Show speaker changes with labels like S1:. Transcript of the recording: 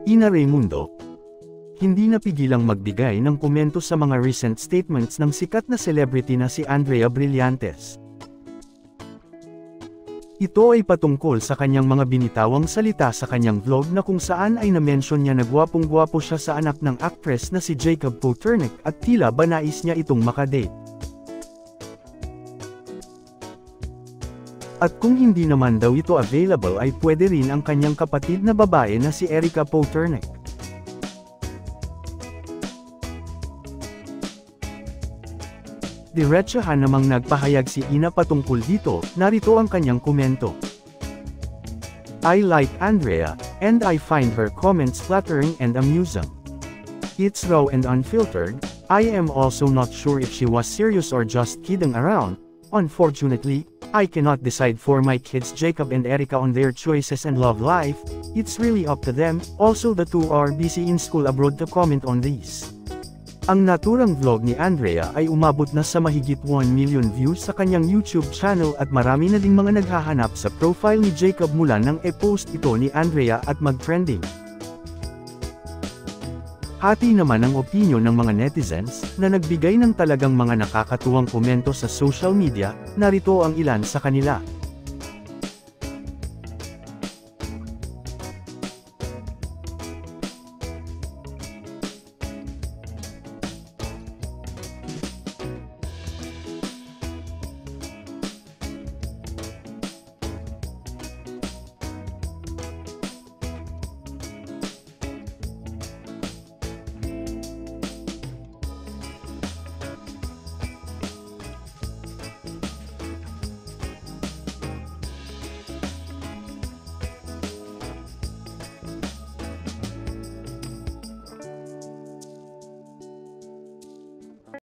S1: Ina Raymundo. Hindi napigilang magbigay ng komento sa mga recent statements ng sikat na celebrity na si Andrea Brillantes. Ito ay patungkol sa kanyang mga binitawang salita sa kanyang vlog na kung saan ay na-mention niya na gwapong-gwapo siya sa anak ng actress na si Jacob Poturnek at tila ba nais niya itong makadate. At kung hindi naman daw ito available ay pwede rin ang kanyang kapatid na babae na si Erica Poturnek. Diretsahan namang nagpahayag si Ina patungkol dito, narito ang kanyang komento. I like Andrea, and I find her comments flattering and amusing. It's raw and unfiltered. I am also not sure if she was serious or just kidding around. Unfortunately, I cannot decide for my kids Jacob and Erica on their choices and love life. It's really up to them. Also, the two are busy in school abroad to comment on this. Ang naturang vlog ni Andrea ay umabot na sa mahigit 1 million views sa kanyang YouTube channel at marami na ding mga naghahanap sa profile ni Jacob mula nang e-post ito ni Andrea at mag-trending. Hati naman ang opinyon ng mga netizens na nagbigay ng talagang mga nakakatuwang komento sa social media, narito ang ilan sa kanila.